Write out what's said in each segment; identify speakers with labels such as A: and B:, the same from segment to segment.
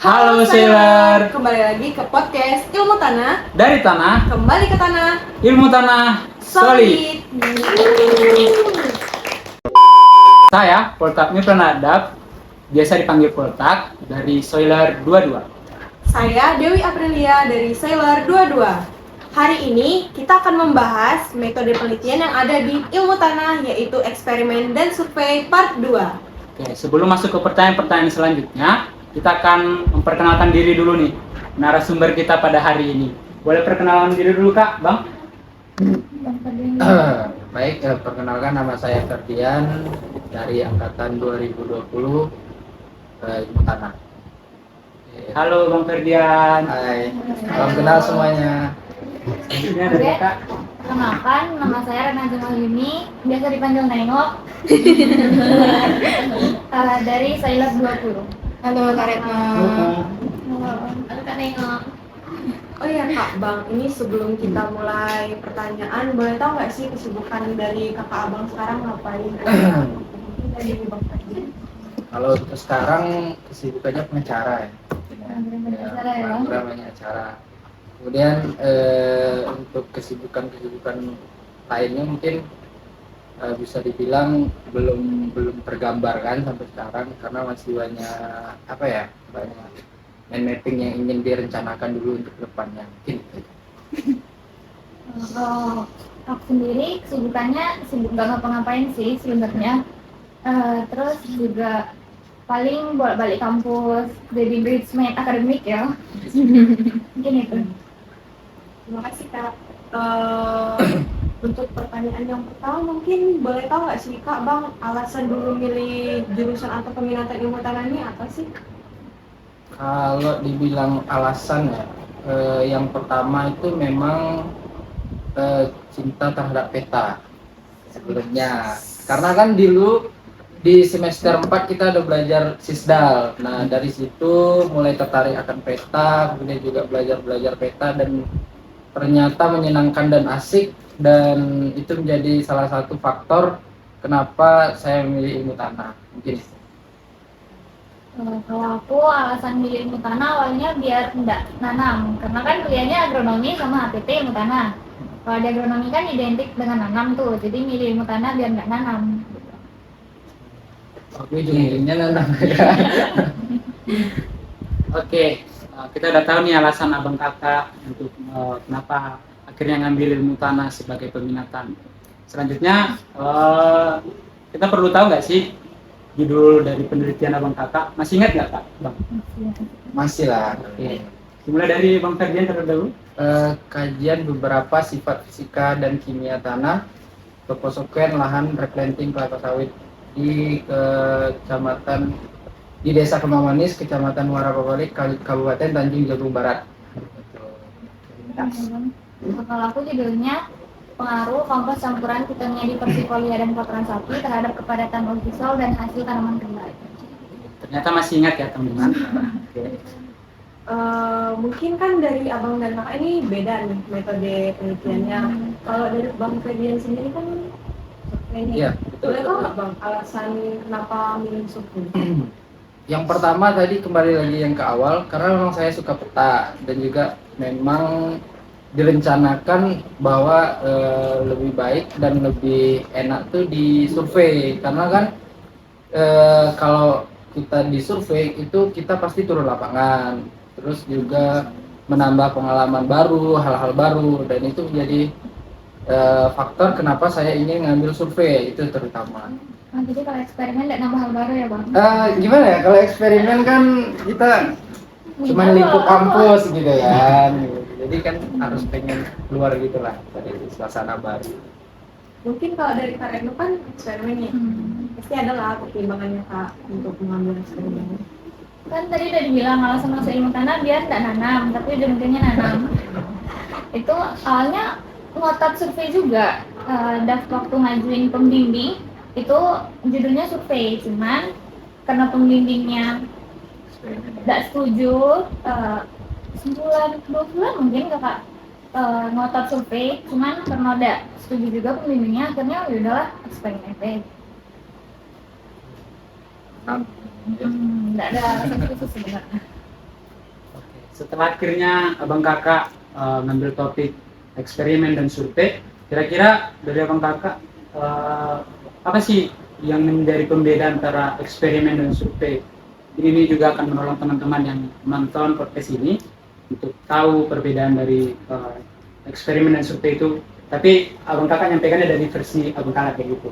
A: Halo Sailor,
B: kembali lagi ke podcast Ilmu Tanah.
A: dari tanah,
B: Kembali ke tanah
A: ilmu tanah solid. Saya Poltak Pranadab, biasa dipanggil Poltak, dari Sailor 22.
B: Saya Dewi Aprilia dari Sailor 22. Hari ini kita akan membahas metode penelitian yang ada di Ilmu Tanah, yaitu eksperimen dan survei part 2.
A: Oke, sebelum masuk ke pertanyaan-pertanyaan selanjutnya, kita akan memperkenalkan diri dulu nih, narasumber kita pada hari ini. Boleh perkenalan diri dulu Kak, Bang?
C: Baik, perkenalkan nama saya Ferdian dari angkatan 2020 Ilmu Tanah.
A: Halo Bang Ferdian.
C: Hai, salam kenal semuanya.
A: Ini ada
D: Oke.
A: Kak.
D: Kenalkan, nama saya Rena Jemahyuni, biasa dipanggil Nengok. Dari Sailor 20.
B: Halo Kak Retno.
D: Halo Kak Nengok.
B: Oh iya Kak Bang, ini sebelum kita mulai pertanyaan, boleh tahu nggak sih kesibukan dari kakak abang sekarang ngapain? Mungkin dari Bang Ferdian.
C: Kalau untuk sekarang kesibukannya pengacara ya.
D: Pengacara ya, Bang?
C: Banyak acara. Kemudian untuk kesibukan lainnya mungkin bisa dibilang belum tergambarkan sampai sekarang karena masih banyak mind mapping yang ingin direncanakan dulu untuk depannya mungkin.
D: Kalau aku sendiri kesibukannya sibuk gak ngapa-ngapain sih sebenarnya. Terus juga paling bolak-balik kampus jadi bridesmaid akademik ya. Mungkin itu.
B: Terima kasih Kak. Untuk pertanyaan yang pertama mungkin boleh tahu nggak sih Kak Bang alasan dulu milih jurusan atau peminatan ilmu tanah ini apa sih?
C: Kalau dibilang alasan ya, yang pertama itu memang cinta terhadap peta sebelumnya. Karena kan dulu di semester 4 kita ada belajar sisdal. Nah dari situ mulai tertarik akan peta, kemudian juga belajar peta dan ternyata menyenangkan dan asik, dan itu menjadi salah satu faktor kenapa saya memilih ilmu tanah mungkin.
D: Kalau aku alasan milih ilmu tanah awalnya biar enggak nanam, karena kan kuliahnya agronomi sama APT ilmu tanah. Kalau di agronomi kan identik dengan nanam tuh, jadi milih ilmu tanah biar enggak nanam.
C: Aku ujung-ujungnya nanam.
A: Oke, kita udah tahu nih alasan abang kakak untuk kenapa akhirnya ngambil ilmu tanah sebagai peminatan. Selanjutnya, kita perlu tahu nggak sih judul dari penelitian abang kakak? Masih ingat nggak Kak, Bang?
C: Masih lah.
A: Oke. Dimulai dari Bang Ferdian terlebih dahulu.
C: Kajian beberapa sifat fisika dan kimia tanah, toposoken lahan replanting kelapa sawit di Desa Kemamanis, Kecamatan Muara Babalik, Kabupaten Tanjung Jabung Barat.
D: Kalau aku judulnya pengaruh kompos campuran fitonia di persikolia dan kotoran sapi terhadap kepadatan ortisol dan hasil tanaman kedelai.
A: Ternyata masih ingat ya teman-teman. Oke.
B: Mungkin kan dari abang dan kakak ini beda nih metode penelitiannya. Kalau dari Bang Ferdian sendiri kan surveinya.
C: Iya,
B: Boleh tahu
C: betul.
B: nggak Bang alasan kenapa milih survei?
C: Yang pertama tadi kembali lagi yang ke awal, karena memang saya suka peta dan juga memang direncanakan bahwa lebih baik dan lebih enak tuh di survei, karena kan kalau kita di survei itu kita pasti turun lapangan, terus juga menambah pengalaman baru, hal-hal baru, dan itu menjadi faktor kenapa saya ingin ngambil survei itu terutama.
D: Jadi kalau eksperimen nggak nambah hal baru ya Bang?
C: Gimana ya, kalau eksperimen kan kita cuma lingkup kampus gitu kan, jadi kan harus pengen keluar gitu lah dari suasana baru.
B: Mungkin kalau dari Kak Retno kan eksperimennya, pasti ada lah pertimbangannya Kak untuk mengambil eksperimen.
D: Kan tadi udah dibilang alasan masuk ilmu tanah biar nggak nanam, tapi ujung-ujungnya nanam. Itu awalnya ngotot survei juga. Waktu ngajuin pembimbing itu judulnya survei, cuman karena pembimbingnya nggak setuju, sebulan 2 bulan mungkin kakak ngotot survei, cuman karena udah setuju juga pembimbingnya, akhirnya ya udahlah eksperimen aja. Nggak ada alasan khusus sebenarnya.
A: setelah akhirnya abang kakak ngambil topik eksperimen dan survei, kira-kira dari abang kakak apa sih yang menjadi pembeda antara eksperimen dan survei? Ini juga akan menolong teman-teman yang menonton podcast ini untuk tahu perbedaan dari eksperimen dan survei itu. Tapi abang kakak nyampaikannya dari versi abang kakak kayak gitu.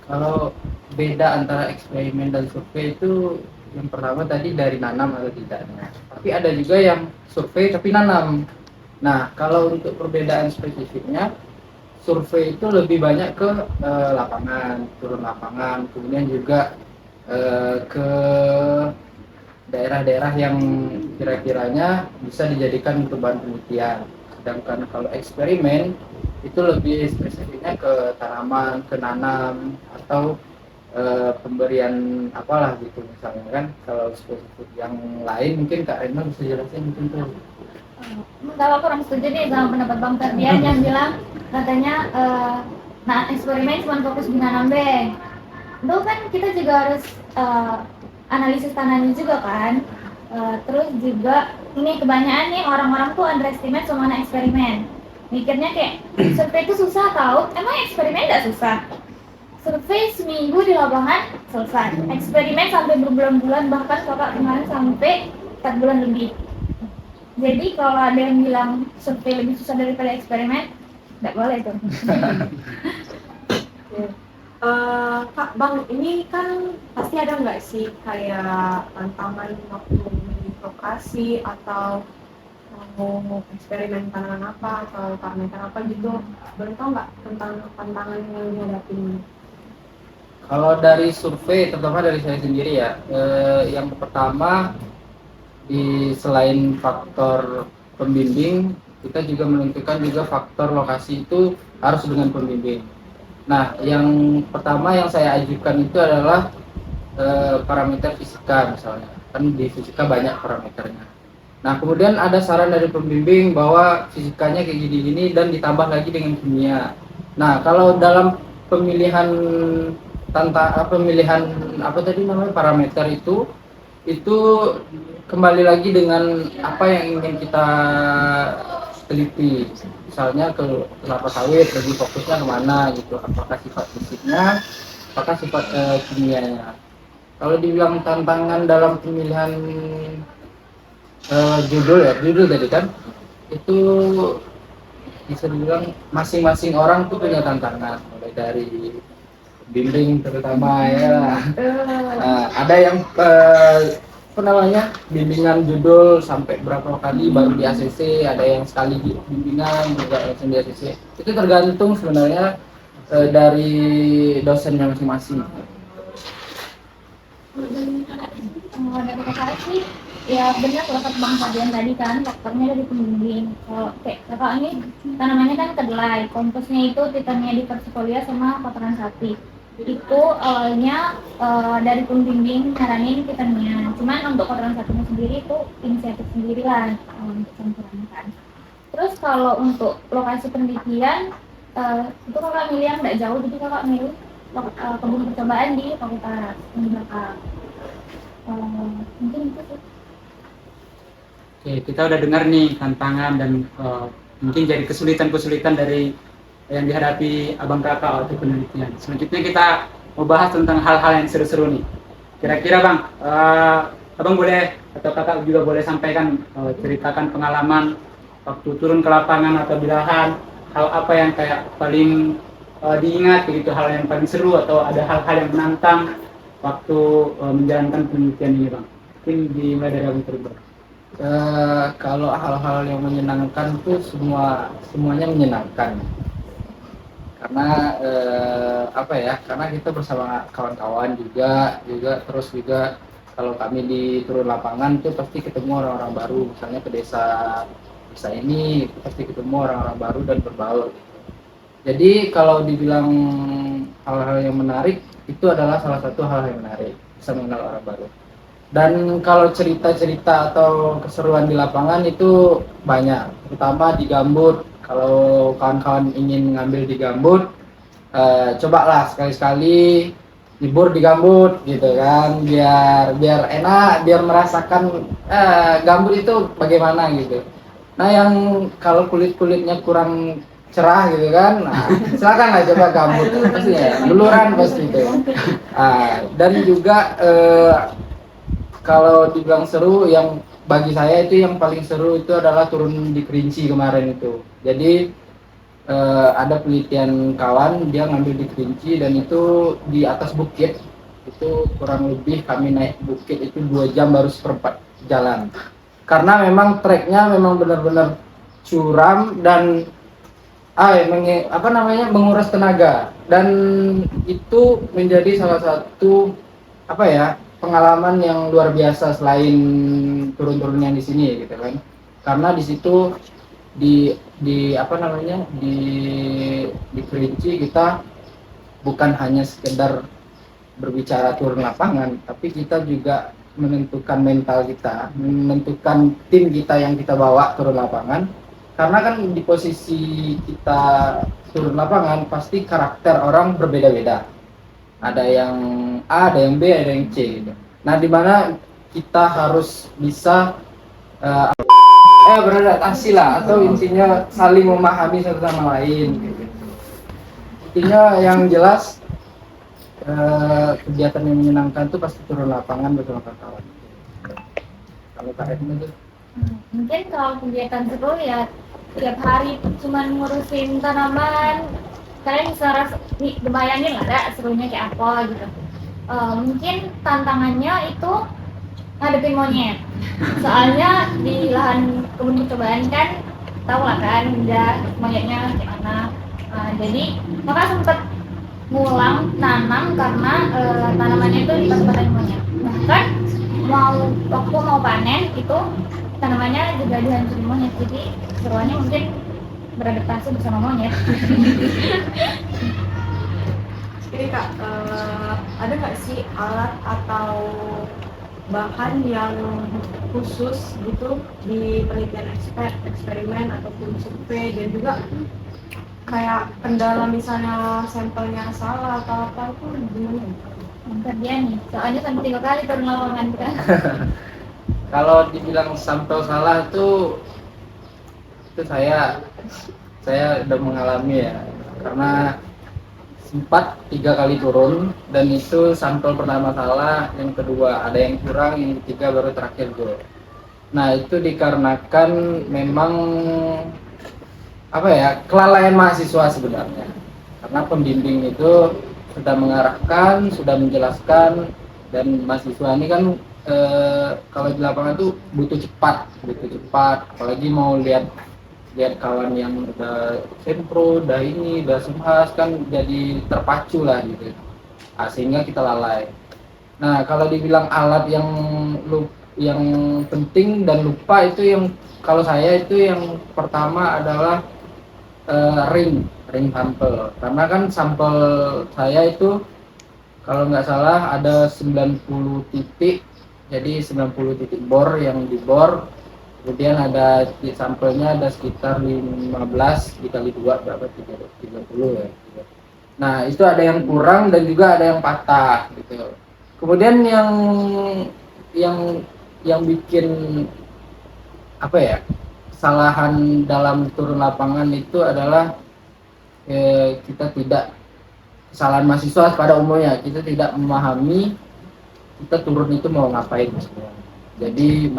C: Kalau beda antara eksperimen dan survei itu yang pertama tadi dari nanam atau tidaknya. Tapi ada juga yang survei tapi nanam. Nah, kalau untuk perbedaan spesifiknya, survei itu lebih banyak ke lapangan, turun lapangan, kemudian juga ke daerah-daerah yang kira-kiranya bisa dijadikan untuk bahan penelitian. Sedangkan kalau eksperimen itu lebih spesifiknya ke tanaman, ke nanam, atau pemberian apalah gitu misalnya kan. Kalau spesifik yang lain mungkin Kak Rena bisa jelasin mungkin tuh.
D: Kalau kurang setuju nih sama pendapat Bang Ferdian yang bilang katanya nah eksperimen cuma fokus di nanam deh. Itu kan kita juga harus analisis tanahnya juga kan. Terus juga ini kebanyakan nih orang-orang tuh underestimate sama eksperimen. Mikirnya kayak survei itu susah tau, emang eksperimen nggak susah? Survei seminggu di lapangan selesai. Eksperimen sampai berbulan-bulan, bahkan kakak kemarin sampai 4 bulan lebih. Jadi kalau ada yang bilang survei lebih susah daripada eksperimen, nggak boleh tuh.
B: Kak, Bang, ini kan pasti ada nggak sih kayak tantangan waktu di lokasi atau mau eksperimen tanaman apa atau parameter apa gitu? Boleh tahu nggak tentang tantangan yang dihadapi ini?
C: Kalau dari survei, terutama dari saya sendiri ya, yang pertama selain faktor pembimbing, kita juga menentukan juga faktor lokasi itu harus dengan pembimbing. Nah, yang pertama yang saya ajukan itu adalah parameter fisika misalnya, kan di fisika banyak parameternya. Nah, kemudian ada saran dari pembimbing bahwa fisikanya kayak gini-gini dan ditambah lagi dengan kimia. Nah, kalau dalam pemilihan apa tadi namanya parameter itu kembali lagi dengan apa yang ingin kita teliti. Misalnya ke kelapa sawit lebih fokusnya kemana gitu, apakah sifat fisiknya, apakah sifat kimianya. Kalau dibilang tantangan dalam pemilihan judul tadi kan, itu bisa dibilang masing-masing orang tuh punya tantangan, mulai dari bimbing terutama ya. Ada yang bimbingan judul sampai berapa kali baru di ACC, ada yang sekali bimbingan juga langsung di ACC. Itu tergantung sebenarnya dari dosennya masing-masing.
D: Dari kakak sih, ya benar kalau kata Bang Ferdian tadi kan faktornya dari pembimbing. Kalau kayak kakak ini tanamannya kan kedelai, komposnya itu titania di versifolia sama kotoran sapi. Itu awalnya dari pembimbing nyaranin titania. Cuman untuk kotoran sapinya sendiri itu inisiatif sendiri lah untuk campuran kan. Terus kalau untuk lokasi penelitian itu kakak milih yang nggak jauh, jadi kakak milih kebun percobaan di fakultas di belakang. Mungkin itu sih.
A: Oke, kita udah dengar nih tantangan dan mungkin jadi kesulitan-kesulitan dari yang dihadapi abang kakak waktu penelitian. Selanjutnya kita mau bahas tentang hal-hal yang seru-seru nih. Kira-kira bang, abang boleh atau kakak juga boleh sampaikan ceritakan pengalaman waktu turun ke lapangan atau di lahan, hal apa yang kayak paling diingat begitu, hal yang paling seru atau ada hal-hal yang menantang waktu menjalankan penelitian ini bang. Mungkin dimulai dari abang terlebih.
C: Kalau hal-hal yang menyenangkan tuh semuanya menyenangkan. Karena karena kita bersama kawan-kawan juga terus juga kalau kami di turun lapangan tuh pasti ketemu orang-orang baru, misalnya ke desa ini pasti ketemu orang-orang baru dan berbaur. Jadi kalau dibilang hal-hal yang menarik itu adalah salah satu hal yang menarik, bisa mengenal orang baru. Dan kalau cerita-cerita atau keseruan di lapangan itu banyak, terutama di gambut. Kalau kawan-kawan ingin ngambil di gambut, cobalah sekali-sekali libur di gambut gitu kan, biar enak, biar merasakan gambut itu bagaimana gitu. Nah yang kalau kulit-kulitnya kurang cerah gitu kan, nah silakan lah coba gambut pasti ya, buluran pasti itu. Dan juga kalau dibilang seru, yang bagi saya itu yang paling seru itu adalah turun di Kerinci kemarin itu. Jadi ada penelitian kawan, dia ngambil di Kerinci dan itu di atas bukit, itu kurang lebih kami naik bukit itu 2 jam baru seperempat jalan, karena memang treknya memang benar-benar curam dan menguras tenaga, dan itu menjadi salah satu pengalaman yang luar biasa selain turun-turunnya di sini gitu kan. Karena di situ di Kerinci kita bukan hanya sekedar berbicara turun lapangan, tapi kita juga menentukan mental kita, menentukan tim kita yang kita bawa turun lapangan. Karena kan di posisi kita turun lapangan pasti karakter orang berbeda-beda. Ada yang A, ada yang B, ada yang C gitu. Nah, di mana kita harus bisa beradaptasi lah, atau intinya saling memahami satu sama lain gitu. Intinya yang jelas kegiatan yang menyenangkan itu pasti turun lapangan bersama kawan. Kalau Kak Edna tuh
D: Mungkin kalau kegiatan seru ya tiap hari cuman ngurusin tanaman, kalian bisa bayangin lah ya serunya kayak apa gitu. Mungkin tantangannya itu ngadepin monyet, soalnya di lahan kebun percobaan kan tahu lah kan udah monyetnya kayak mana. Jadi maka sempet ngulang nanam karena tanamannya itu dipakai monyet. Bahkan waktu mau panen itu tanamannya juga dihancurin monyet, jadi seruannya mungkin beradaptasi bersama monyet.
B: Ini Kak, ada nggak sih alat atau bahan yang khusus gitu di penelitian eksperimen ataupun survei, dan juga kayak kendala misalnya sampelnya salah atau apa itu gimana?
D: Bentar dia nih, soalnya sampai 3 kali turun lapangan kan.
C: kalau dibilang sampel salah itu saya udah mengalami ya, karena sempat 3 kali turun, dan itu sampel pertama salah, yang kedua ada yang kurang, yang ketiga baru terakhir go. Nah itu dikarenakan memang kelalaian mahasiswa sebenarnya, karena pembimbing itu sudah mengarahkan, sudah menjelaskan, dan mahasiswa ini kan kalau di lapangan tuh butuh cepat, apalagi mau lihat kawan yang udah sempro, udah semhas kan, jadi terpacu lah gitu. Sehingga kita lalai. Nah kalau dibilang alat yang penting dan lupa, itu yang kalau saya itu yang pertama adalah ring sampel. Karena kan sampel saya itu kalau nggak salah ada 90 titik, jadi 90 titik bor yang dibor. Kemudian ada di sampelnya ada sekitar 15 dikali 2 berapa, 30 ya. Nah itu ada yang kurang dan juga ada yang patah gitu. Kemudian yang bikin kesalahan dalam turun lapangan itu adalah kita tidak, kesalahan mahasiswa pada umumnya, kita tidak memahami kita turun itu mau ngapain sebenarnya. Jadi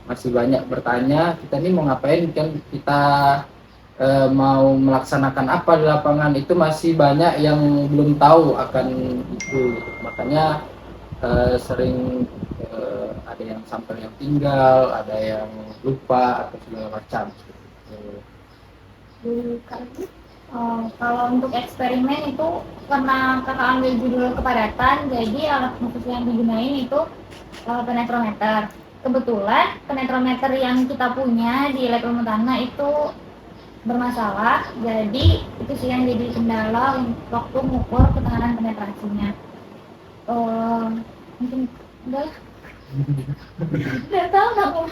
C: masih banyak bertanya, kita ini mau ngapain, kan kita mau melaksanakan apa di lapangan, itu masih banyak yang belum tahu akan itu gitu. Makanya sering ada yang sampel yang tinggal, ada yang lupa atau segala macam gitu.
D: Kalau untuk eksperimen itu karena kakak ambil judul kepadatan, jadi alat khusus yang digunain itu penetrometer. Kebetulan penetrometer yang kita punya di lab ilmu tanah itu bermasalah, jadi itu sih yang jadi kendala waktu mengukur ketahanan penetrasinya. Mungkin udah lah. Udah tahu nggak mau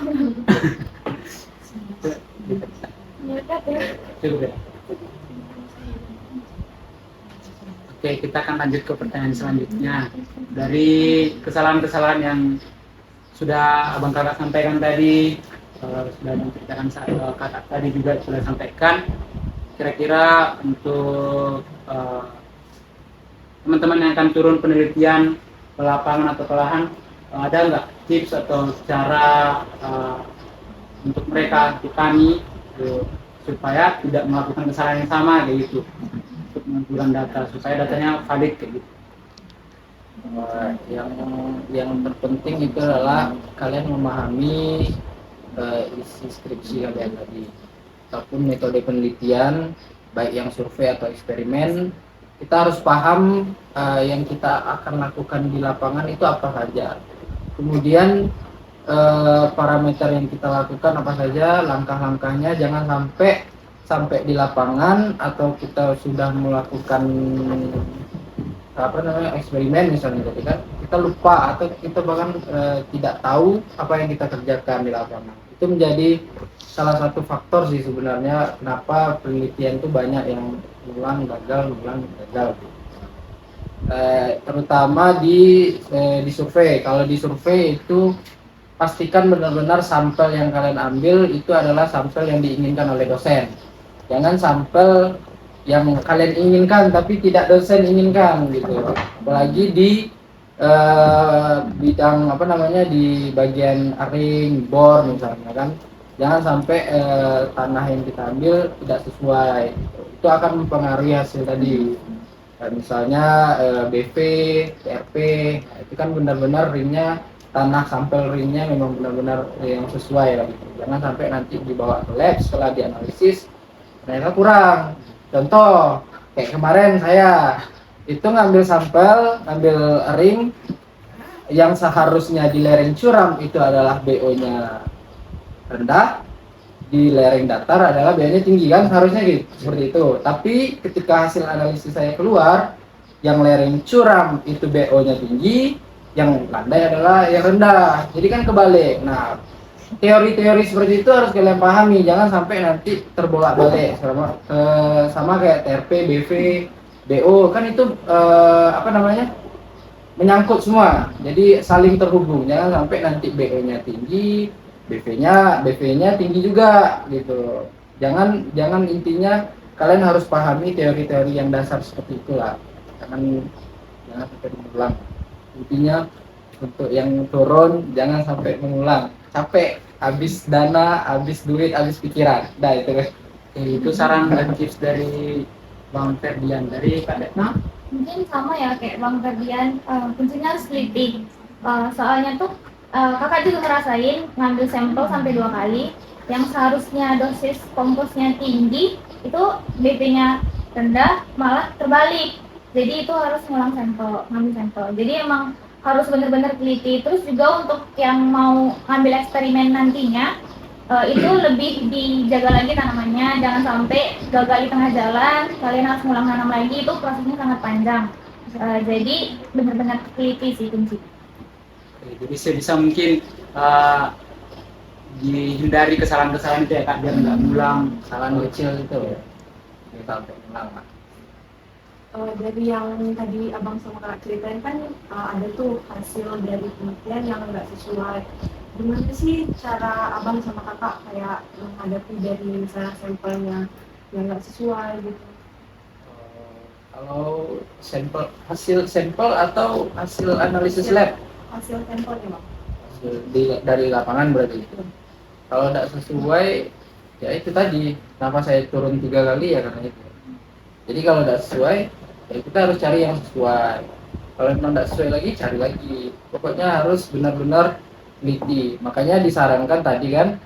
A: Oke, kita akan lanjut ke pertanyaan selanjutnya. Dari kesalahan-kesalahan yang sudah abang kakak sampaikan tadi, sudah diceritakan kakak tadi juga sudah sampaikan. Kira-kira untuk teman-teman yang akan turun penelitian ke lapangan atau ke lahan, ada nggak tips atau cara untuk mereka, untuk kami, supaya tidak melakukan kesalahan yang sama kayak gitu, untuk mengumpulkan data supaya datanya valid kayak gitu.
C: Yang terpenting itu adalah kalian memahami isi skripsi kalian tadi ataupun metode penelitian, baik yang survei atau eksperimen. Kita harus paham yang kita akan lakukan di lapangan itu apa saja, kemudian parameter yang kita lakukan apa saja, langkah-langkahnya. Jangan sampai di lapangan atau kita sudah melakukan eksperimen misalnya, jadi kan kita lupa atau kita bahkan tidak tahu apa yang kita kerjakan di lapangan. Itu menjadi salah satu faktor sih sebenarnya kenapa penelitian itu banyak yang ulang gagal. Terutama di survei. Kalau di survei itu pastikan benar-benar sampel yang kalian ambil itu adalah sampel yang diinginkan oleh dosen. Jangan sampel yang kalian inginkan tapi tidak dosen inginkan gitu. Apalagi di bidang di bagian aring, bor misalnya kan. Jangan sampai tanah yang kita ambil tidak sesuai. Itu akan mempengaruhi hasil tadi. Misalnya BV, TRP, itu kan benar-benar ringnya, tanah sampel ringnya memang benar-benar yang sesuai lah gitu. Jangan sampai nanti dibawa ke lab setelah dianalisis ternyata kurang. Contoh kayak kemarin saya itu ngambil ring yang seharusnya di lereng curam itu adalah BO-nya rendah, di lereng datar adalah BO-nya tinggi kan, seharusnya gitu seperti itu. Tapi ketika hasil analisis saya keluar, yang lereng curam itu BO-nya tinggi, yang landai adalah yang rendah. Jadi kan kebalik. Nah, teori-teori seperti itu harus kalian pahami, jangan sampai nanti terbolak-balik sama kayak TRP, BV, BO kan itu menyangkut semua. Jadi saling terhubung. Jangan sampai nanti BO-nya tinggi, BV-nya tinggi juga gitu. Jangan intinya kalian harus pahami teori-teori yang dasar seperti itulah. Jangan sampai mengulang. Intinya untuk yang turun jangan sampai mengulang. Capek, habis dana, habis duit, habis pikiran. Dah itu kan.
A: Itu saran dan tips dari Bang Ferdian. Dari Kak Detna?
D: Mungkin sama ya kayak Bang Ferdian, kuncinya harus teliti. Soalnya tuh kakak juga ngerasain ngambil sampel sampai 2 kali, yang seharusnya dosis komposnya tinggi itu BP-nya rendah malah terbalik. Jadi itu harus ngambil sampel. Jadi emang harus benar-benar teliti. Terus juga untuk yang mau ngambil eksperimen nantinya, itu lebih dijaga lagi tanamannya, jangan sampai gagal di tengah jalan, kalian harus ngulang tanam lagi, itu prosesnya sangat panjang. Jadi benar-benar teliti sih kunci.
A: Jadi sebisa mungkin dihindari kesalahan-kesalahan itu ya Kak, biar nggak ngulang
C: Kesalahan kecil itu sampai ulang.
B: Dari yang tadi abang sama kakak ceritain kan ada tuh hasil dari penelitian yang nggak sesuai. Gimana sih cara abang sama kakak kayak menghadapi dari misalnya sampelnya yang nggak sesuai gitu?
C: Kalau hasil sampel atau hasil analisis lab?
B: Hasil sampelnya bang.
C: Dari lapangan berarti. Kalau tidak sesuai, ya itu tadi. Kenapa saya turun 3 kali ya karena itu. Jadi kalau tidak sesuai, ya kita harus cari yang sesuai. Kalau memang tidak sesuai lagi, cari lagi. Pokoknya harus benar-benar teliti. Makanya disarankan tadi kan,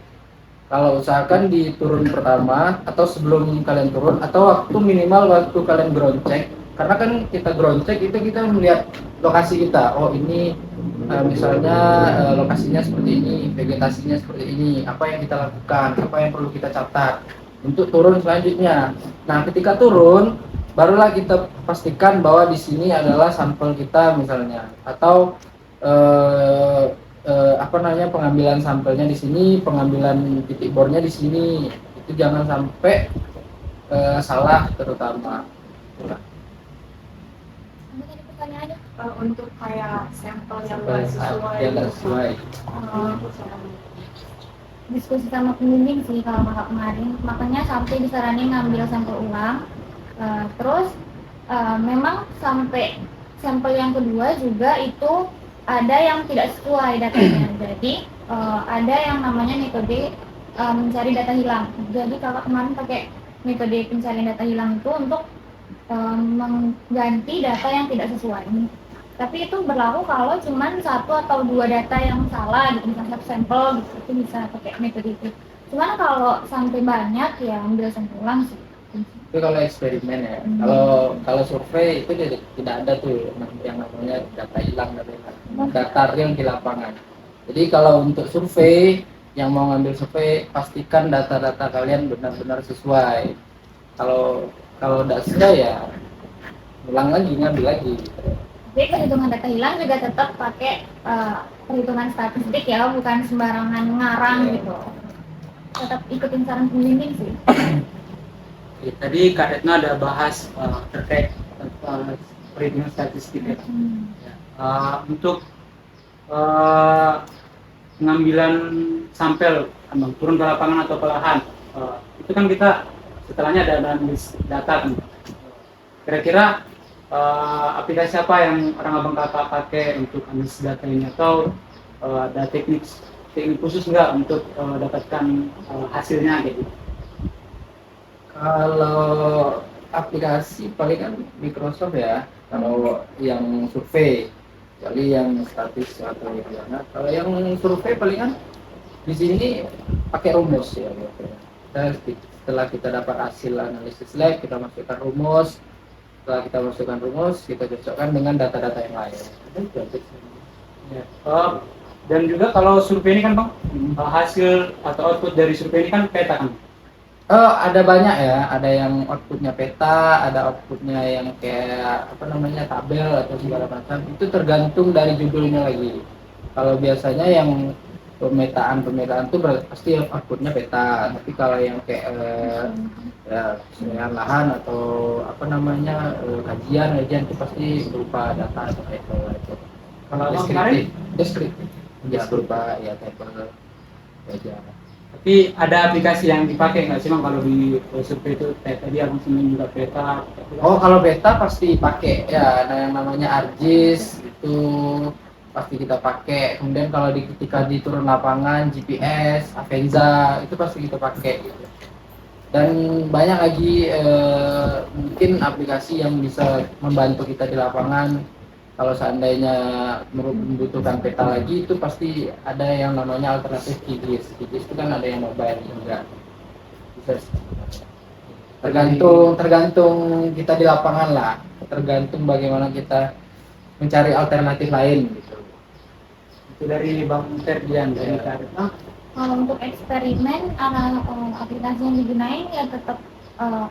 C: kalau usahakan di turun pertama atau sebelum kalian turun atau waktu minimal waktu kalian ground check. Karena kan kita ground check itu kita melihat lokasi kita. Oh ini misalnya lokasinya seperti ini, vegetasinya seperti ini. Apa yang kita lakukan? Apa yang perlu kita catat untuk turun selanjutnya. Nah ketika turun barulah kita pastikan bahwa di sini adalah sampel kita misalnya, atau pengambilan sampelnya di sini, pengambilan titik bornya di sini. Itu jangan sampai salah terutama.
D: pertanyaannya?
B: Untuk kayak sampel yang
C: Sampel
B: nggak sesuai.
C: yang nggak sesuai.
D: Diskusi sama pembimbing sih kalau kakak kemarin, makanya sampai disaranin ngambil sampel ulang. Terus memang sampai sampel yang kedua juga itu ada yang tidak sesuai datanya. Jadi ada yang namanya metode mencari data hilang. Jadi kakak kemarin pakai metode pencarian data hilang itu untuk mengganti data yang tidak sesuai. Tapi itu berlaku kalau cuma 1 atau 2 data yang salah gitu, misalnya 1 sampel gitu, itu bisa pakai metode itu. Cuman kalau sampai banyak ya ambil sampel ulang sih.
C: Itu kalau eksperimen ya. Kalau survei itu tidak ada tuh yang namanya data hilang, data real di lapangan. Jadi kalau untuk survei, yang mau ngambil survei pastikan data-data kalian benar-benar sesuai. Kalau tidak sesuai ya ulang lagi, ngambil lagi.
D: Jadi perhitungan data hilang juga tetap pakai perhitungan statistik ya, bukan sembarangan ngarang gitu. Tetap ikutin saran pembimbing sih.
A: Ya, tadi Kak Retno ada bahas terkait perhitungan statistik ya. Untuk pengambilan sampel turun ke lapangan atau ke lahan, itu kan kita setelahnya ada analisis data kan. Kira-kira aplikasi apa yang orang abang kakak pakai untuk analisis data ini, atau ada teknik khusus nggak untuk dapatkan hasilnya gitu?
C: Kalau aplikasi paling kan Microsoft ya, kalau yang survei, kali yang statis atau gimana. Kalau yang survei palingan di sini pakai rumus ya. Setelah kita dapat hasil analisis lab, kita masukkan rumus. Setelah kita masukkan rumus, kita cocokkan dengan data-data yang lain.
A: Ya. Dan juga kalau survei ini kan bang, hasil atau output dari survei ini kan peta kan?
C: Ada banyak ya, ada yang outputnya peta, ada outputnya yang kayak tabel atau segala macam. Itu tergantung dari judulnya lagi. Kalau biasanya yang pemetaan itu pasti outputnya peta. Tapi kalau yang kayak lahan atau kajian itu pasti berupa data atau tabel itu.
A: Kalau kemarin
C: deskriptif, ya berupa ya tabel aja.
A: Tapi ada aplikasi yang dipakai nggak sih bang kalau di survei itu kayak tadi abang sendiri juga peta?
C: Oh kalau peta pasti pakai ya, ada yang namanya ArcGIS itu pasti kita pakai. Kemudian kalau ketika di turun lapangan GPS, Avenza itu pasti kita pakai gitu. Dan banyak lagi mungkin aplikasi yang bisa membantu kita di lapangan. Kalau seandainya membutuhkan peta lagi, itu pasti ada yang namanya alternatif QGIS. QGIS itu kan ada yang mobile juga. Bisa tergantung kita di lapangan lah. Tergantung bagaimana kita mencari alternatif lain gitu.
A: Itu dari Bang Ferdian dari Kak Retno.
D: Kalau untuk eksperimen, aplikasi yang digunain ya tetap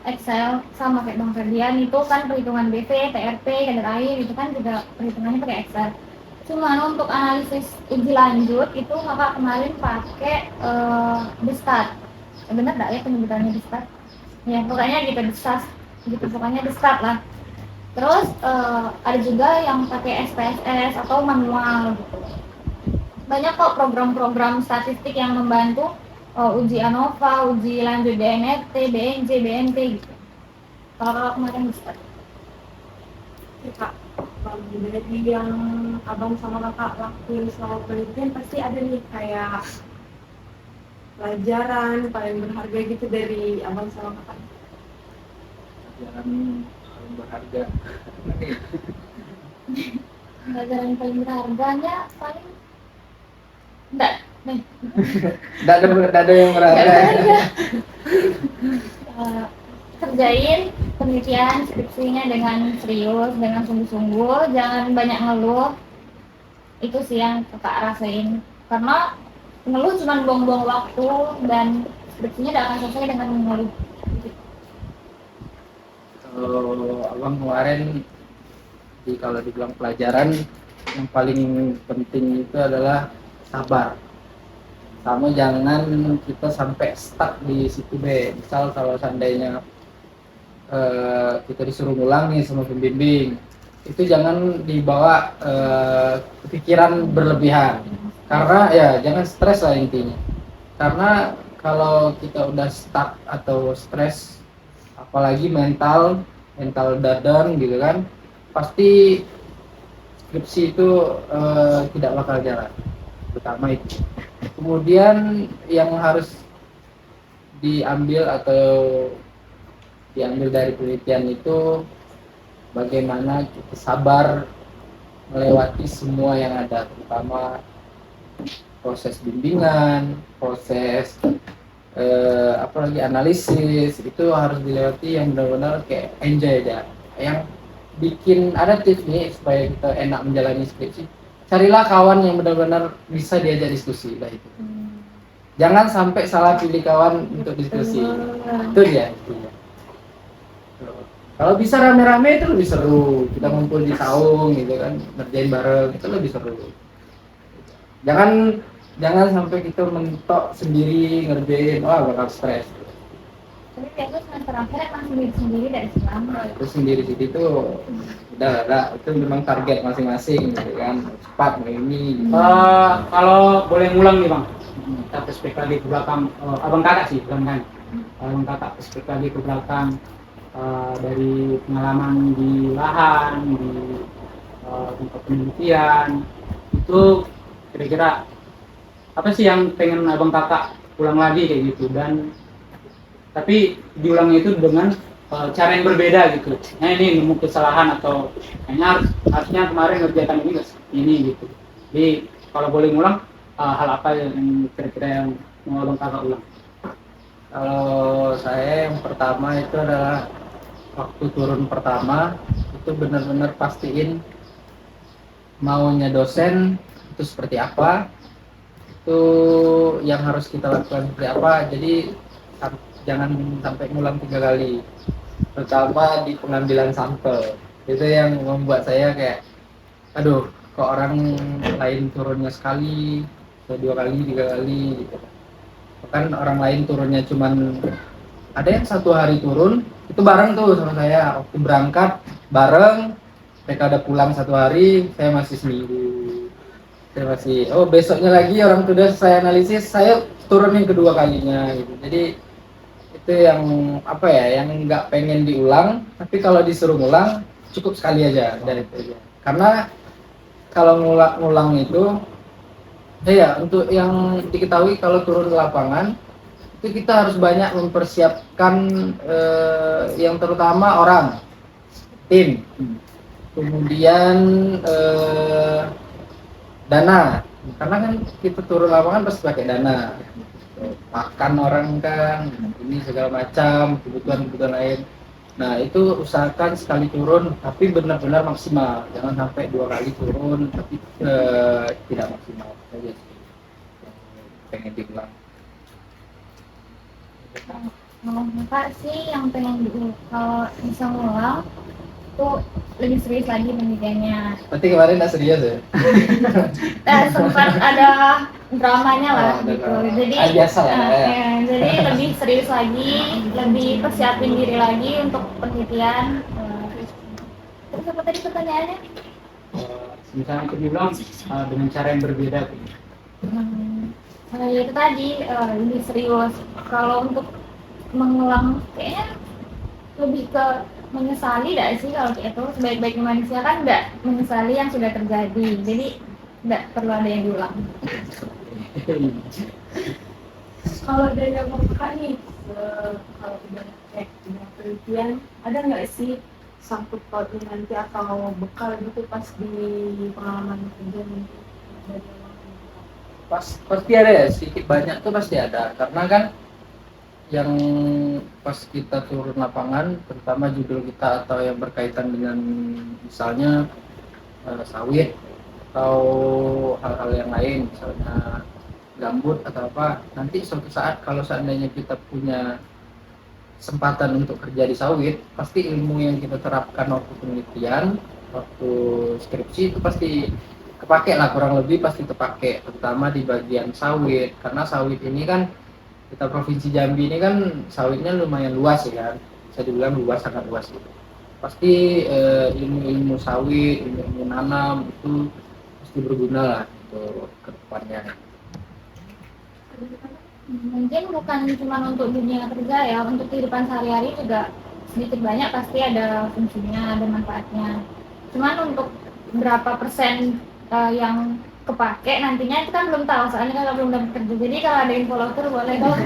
D: Excel, sama kayak Bang Ferdian itu kan perhitungan BV, TRP, kadar air itu kan juga perhitungannya pakai Excel. Cuma untuk analisis uji lanjut itu kakak kemarin pakai Destat. Bener nggak ya penyebutannya Destat? Ya pokoknya gitu Destat, gitu pokoknya Destat lah. Terus ada juga yang pakai SPSS atau manual gitu. Banyak kok program-program statistik yang membantu uji ANOVA, uji lanjut DNFT, BNJ, BNT gitu. Kalau kemarin bisa.
B: Ya, Kak, dari yang abang sama kakak lakuin selama penelitian pasti ada nih kayak pelajaran paling berharga gitu dari abang sama kakak.
C: Pelajaran paling berharga.
D: Pelajaran paling berharganya paling enggak nih.
C: Tidak ada yang berharga.
D: Kerjain penelitian skripsinya dengan serius, dengan sungguh-sungguh, jangan banyak ngeluh. Itu sih yang kakak rasain. Karena ngeluh cuma buang-buang waktu dan skripsinya tidak akan selesai dengan mengeluh.
C: Kalau abang kemarin kalau dibilang pelajaran yang paling penting itu adalah sabar. Sama jangan kita sampai stuck di situ B. Misal kalau seandainya kita disuruh ngulang nih sama pembimbing, itu jangan dibawa pikiran berlebihan, karena ya jangan stres lah intinya. Karena kalau kita udah stuck atau stres, apalagi mental udah down gitu kan, pasti skripsi itu tidak bakal jalan, pertama itu. Kemudian yang harus diambil dari penelitian itu bagaimana kita sabar melewati semua yang ada, terutama proses bimbingan, proses apalagi analisis, itu harus dilewati yang benar-benar kayak enjoy aja. Yang bikin ada tips nih supaya kita enak menjalani skripsi, carilah kawan yang benar-benar bisa diajak diskusi lah itu. Jangan sampai salah pilih kawan untuk diskusi. Itu dia. Kalau bisa rame-rame itu lebih seru. Kita ngumpul di saung gitu kan, ngerjain bareng, itu lebih seru. Jangan sampai kita mentok sendiri ngerjain, bakal stres.
D: Tapi biasanya semester akhir emang sendiri dari selama.
C: Itu sendiri itu udah itu memang target masing-masing gitu kan, cepat ini.
A: Kalau boleh ngulang nih bang, kita perspektif lagi ke belakang, abang kakak sih bukan kan, abang kakak perspektif lagi ke belakang, dari pengalaman di lahan, di tempat penelitian, itu kira-kira apa sih yang pengen abang kakak ulang lagi kayak gitu, dan tapi diulangnya itu dengan cara yang berbeda gitu. Nah ini nemu kesalahan atau kayaknya harusnya kemarin ngerjakan ini gitu. Jadi kalau boleh ngulang, hal apa yang kira-kira yang mau abang kakak ulang?
C: Kalau saya yang pertama itu adalah waktu turun pertama itu benar-benar pastiin maunya dosen itu seperti apa, itu yang harus kita lakukan seperti apa. Jadi jangan sampai ngulang 3 kali, terutama di pengambilan sampel. Itu yang membuat saya kayak aduh, kok orang lain turunnya sekali, 2 kali, 3 kali gitu. Bahkan orang lain turunnya cuman ada yang 1 hari turun itu bareng tuh sama saya, waktu berangkat bareng, mereka udah pulang 1 hari, saya masih seminggu. Saya masih besoknya lagi orang tuh udah saya analisis, saya turun yang kedua kalinya gitu. Jadi itu yang yang nggak pengen diulang, tapi kalau disuruh ngulang cukup sekali aja dari itu aja. Karena kalau ngulang itu untuk yang diketahui, kalau turun ke lapangan itu kita harus banyak mempersiapkan yang terutama orang, tim, kemudian dana, karena kan kita turun lapangan pasti pakai dana, makan orang kan, ini segala macam kebutuhan lain. Nah itu usahakan sekali turun tapi benar-benar maksimal, jangan sampai 2 kali turun tapi tidak maksimal. Saja sih pengen diulang.
D: Kalau kakak sih yang pengen kalau bisa ngulang tuh lebih serius lagi pendidikannya.
C: Berarti kemarin nggak serius ya?
D: Sempat ada dramanya lah gitu. Jadi
C: biasa lah ya.
D: Jadi lebih serius lagi, lebih persiapin diri lagi untuk penelitian. Terus apa tadi pertanyaannya?
A: Misalnya aku bilang dengan cara yang berbeda.
D: Ya itu tadi lebih serius. Kalau untuk mengulang kayaknya lebih ke menyesali tidak sih, kalau kayak itu sebaik-baiknya manusia kan nggak menyesali yang sudah terjadi, jadi nggak perlu ada yang diulang.
B: Kalau dari abang kakak nih, kalau udah penelitian, ada nggak sih sangkut pautnya nanti atau bekal gitu pas di pengalaman kerja nanti dari abang kakak?
C: Pasti ada ya, sedikit banyak tuh pasti ada, karena kan yang pas kita turun lapangan, terutama judul kita atau yang berkaitan dengan misalnya sawit atau hal-hal yang lain, misalnya gambut atau apa, nanti suatu saat kalau seandainya kita punya kesempatan untuk kerja di sawit, pasti ilmu yang kita terapkan waktu penelitian, waktu skripsi itu pasti kepake lah, kurang lebih pasti kepake, terutama di bagian sawit, karena sawit ini kan kita Provinsi Jambi ini kan sawitnya lumayan luas ya kan, bisa dibilang luas, sangat luas gitu. pasti ilmu-ilmu sawit, ilmu-ilmu nanam itu pasti berguna lah untuk kedepannya.
D: Mungkin bukan cuma untuk dunia kerja ya, untuk kehidupan sehari-hari juga sedikit banyak pasti ada fungsinya, ada manfaatnya. Cuman untuk berapa persen yang kepake nantinya itu kan belum tahu, soalnya kalau belum dapat kerja. Jadi kalau ada info loker boleh dong.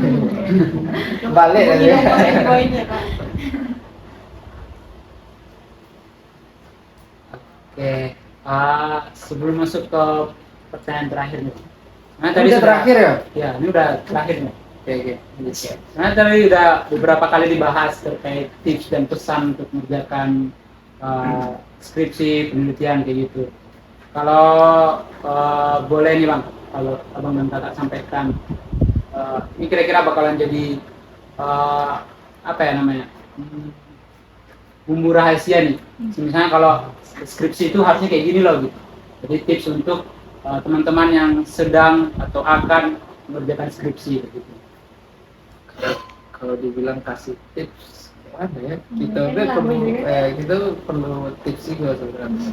C: Balik tadi.
B: Poinnya Kak.
A: Oke, sebelum masuk ke pertanyaan terakhir nih. Nah,
C: Tadi udah terakhir ya?
A: Ya, ini udah terakhir nih.
C: Oke.
A: Nah, tadi udah beberapa kali dibahas terkait tips dan pesan untuk mengerjakan skripsi, penelitian kayak gitu. Kalau boleh nih Bang, kalau Abang dan Kakak sampaikan, ini kira-kira bakalan jadi apa ya namanya? Bumbu rahasia nih. Misalnya kalau skripsi itu harusnya kayak gini loh gitu. Jadi tips untuk teman-teman yang sedang atau akan mengerjakan skripsi gitu.
C: Kalau dibilang kasih tips apa ya? Kita
D: Mungkin
C: udah
D: lah,
C: perlu
D: bener.
C: kita perlu tips juga sebenarnya.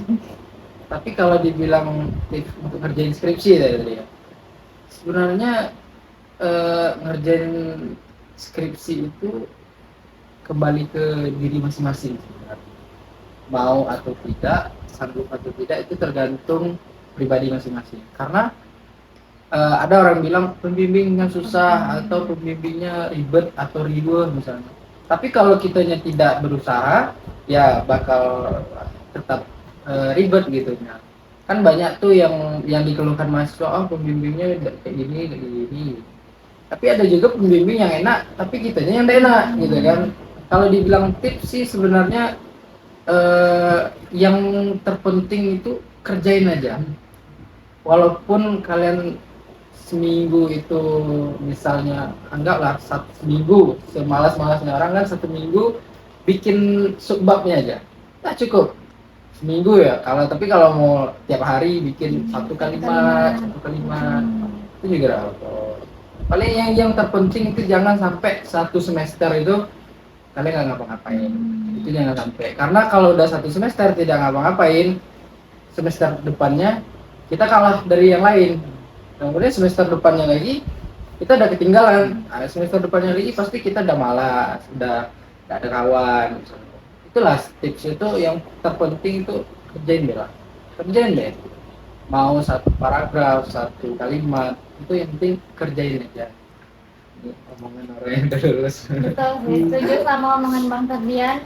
C: Tapi kalau dibilang tips untuk ngerjain skripsi tadi ya. Sebenarnya ngerjain skripsi itu kembali ke diri masing-masing sebenarnya. Mau atau tidak, sanggup atau tidak itu tergantung pribadi masing-masing. Karena ada orang bilang pembimbingnya susah atau pembimbingnya ribet atau ribet misalnya. Tapi kalau kitanya tidak berusaha, ya bakal tetap ribet gitu. Kan banyak tuh yang dikeluhkan mahasiswa, pembimbingnya kayak gini. Tapi ada juga pembimbing yang enak, tapi kitanya yang tidak enak gitu kan. Kalau dibilang tips sih sebenarnya yang terpenting itu kerjain aja. Walaupun kalian seminggu itu misalnya anggaplah seminggu, semalas-malasnya orang kan 1 minggu bikin subbabnya aja, nah cukup seminggu ya. Kalau mau tiap hari bikin satu kalimat itu juga apa. Paling yang terpenting itu jangan sampai 1 semester itu kalian nggak ngapa-ngapain. Itu jangan sampai, karena kalau udah 1 semester tidak ngapa-ngapain, semester depannya kita kalah dari yang lain. Kemudian semester depannya lagi kita udah ketinggalan. Nah, semester depannya lagi pasti kita udah malas, udah gak ada kawan. Itulah tips itu yang terpenting itu kerjain deh. Mau 1 paragraf, 1 kalimat, itu yang penting kerjain aja. Ini omongan orang yang udah lulus.
D: Betul sih, setuju sama omongan Bang Ferdian.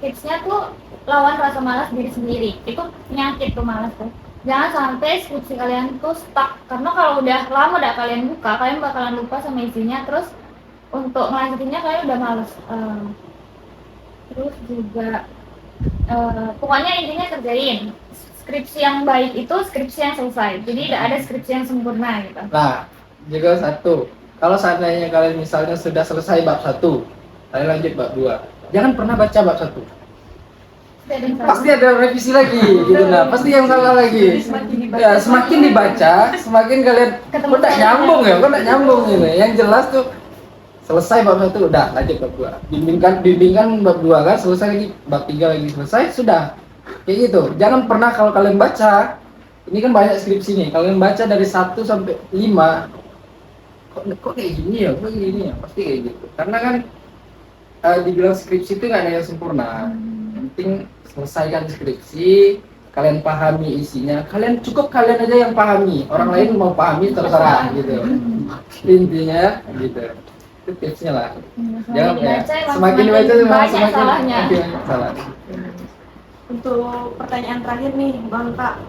D: Tipsnya tuh lawan rasa malas diri sendiri. Itu penyakit tuh malas tuh. Jangan sampai skripsi kalian tuh stuck, karena kalau udah lama udah kalian buka, kalian bakalan lupa sama isinya. Terus untuk melanjutinnya kalian udah males. Terus juga pokoknya intinya kerjain. Skripsi yang baik itu skripsi yang selesai. Jadi tidak ada skripsi yang sempurna gitu.
C: Nah, juga satu, kalau seandainya kalian misalnya sudah selesai bab 1, kalian lanjut bab 2, jangan pernah baca bab 1. Pasti ada revisi lagi gitu. Nah, pasti yang salah lagi. Ya, semakin dibaca, semakin kalian kok tak nyambung ya, kok tak nyambung ini. Yang jelas tuh selesai bab 1 udah lanjut bab 2. Bimbingkan bab 2 kan, selesai lagi bab 3 lagi selesai, sudah. Kayak gitu. Jangan pernah kalau kalian baca, ini kan banyak skripsi nih. Kalian baca dari 1 sampai 5, kok kayak gini ya, pasti kayak gitu. Karena kan dibilang skripsi itu nggak ada yang sempurna. Yang penting selesaikan skripsi, kalian pahami isinya, kalian aja yang pahami, orang lain mau pahami terserah gitu. Intinya gitu. Itu tipsnya lah. Jangan ya. Semakin dibaca semakin
D: salahnya.
C: Salah.
B: Untuk pertanyaan terakhir nih Bang Kak,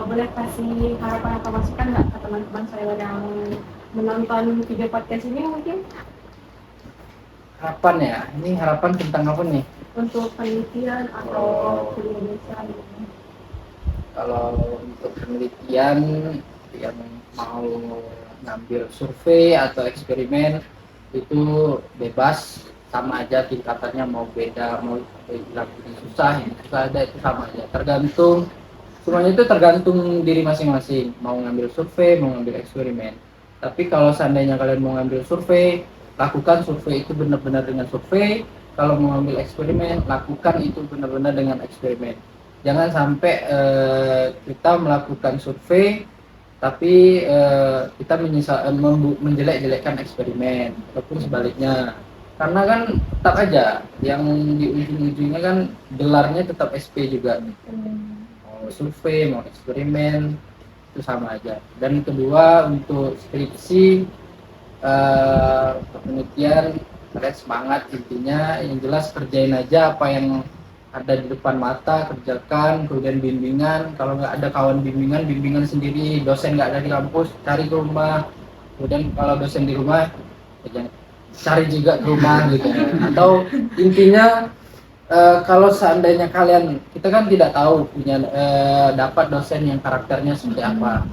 B: boleh kasih harapan atau masukan nggak ke teman-teman saya yang menonton video podcast ini mungkin?
C: Harapan ya, ini harapan tentang apa nih?
B: Untuk penelitian atau penyelidikan gitu.
C: Kalau untuk penelitian yang mau ngambil survei atau eksperimen itu bebas, sama aja tingkatannya, mau beda, mau bilang ini susah ada, itu sama aja. Tergantung, semuanya itu tergantung diri masing-masing. Mau ngambil survei, mau ngambil eksperimen. Tapi kalau seandainya kalian mau ngambil survei, lakukan survei itu benar-benar dengan survei. kalau mau ambil eksperimen, lakukan itu benar-benar dengan eksperimen. Jangan sampai kita melakukan survei tapi kita menjelek-jelekkan eksperimen ataupun sebaliknya. Karena kan tetap aja yang di ujung-ujungnya kan gelarnya tetap SP juga. Mau survei, mau eksperimen itu sama aja. Dan kedua untuk skripsi penelitian, kalian semangat, intinya yang jelas kerjain aja apa yang ada di depan mata, kerjakan. Kemudian bimbingan, kalau nggak ada kawan bimbingan sendiri. Dosen nggak ada di kampus, cari ke rumah. Kemudian kalau dosen di rumah ya cari juga ke rumah gitu. Atau intinya kalau seandainya kita kan tidak tahu punya dapat dosen yang karakternya seperti apa.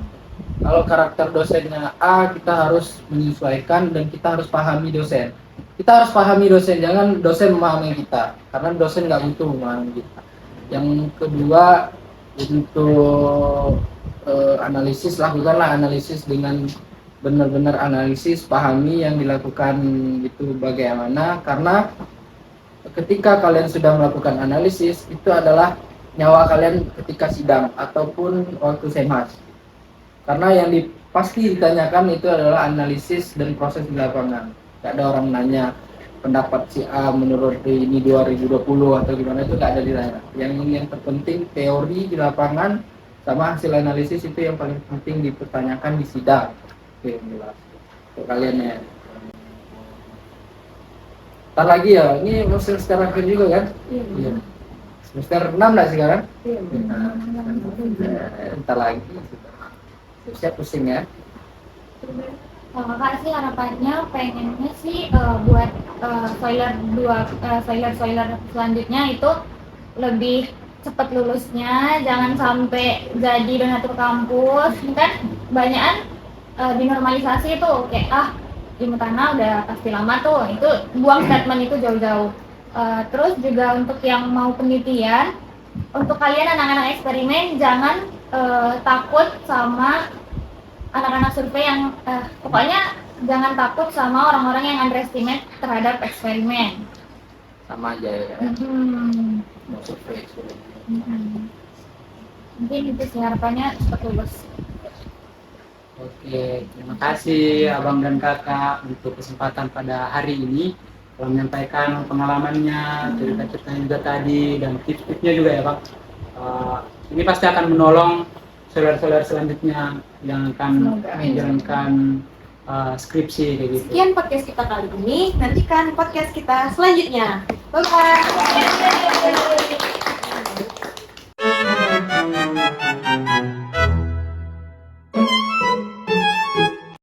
C: Kalau karakter dosennya A, kita harus menyesuaikan dan kita harus pahami dosen. Kita harus pahami dosen, jangan dosen memahami kita, karena dosen nggak butuh memahami kita. Yang kedua, untuk analisis, lakukanlah analisis dengan benar-benar analisis, pahami yang dilakukan itu bagaimana, karena ketika kalian sudah melakukan analisis, itu adalah nyawa kalian ketika sidang ataupun waktu semas. Karena yang pasti ditanyakan itu adalah analisis dan proses di lapangan. Gak ada orang nanya pendapat si A menurut ini 2020 atau gimana, itu gak ada ditanya. Yang terpenting teori di lapangan sama hasil analisis itu yang paling penting dipertanyakan di sidang. Oke, jelas. Untuk kalian ya. Ntar lagi ya, ini semester akhir juga kan? Iya. Semester 6 lah sekarang?
B: Iya.
C: Ntar lagi. Siap pusing ya.
D: Kalau kakak sih harapannya pengennya sih buat soiler selanjutnya itu lebih cepat lulusnya, jangan sampai jadi donatur kampus. Kan banyakan dinormalisasi itu kayak ilmu tanah udah pasti lama tuh, itu buang statement itu jauh-jauh. Terus juga untuk yang mau penelitian, untuk kalian anak-anak eksperimen jangan takut sama anak-anak survei yang pokoknya jangan takut sama orang-orang yang underestimate terhadap eksperimen.
C: Sama aja ya. Mau survei.
D: Mungkin itu sih harapannya cepat lulus.
A: Oke, terima kasih Abang dan Kakak untuk kesempatan pada hari ini telah menyampaikan pengalamannya, cerita-ceritanya juga tadi, dan tips-tipsnya juga ya Pak. Ini pasti akan menolong saudara-saudara selanjutnya yang akan menjalankan skripsi kayak gitu.
B: Sekian podcast kita kali ini, nantikan podcast kita selanjutnya. Bye-bye.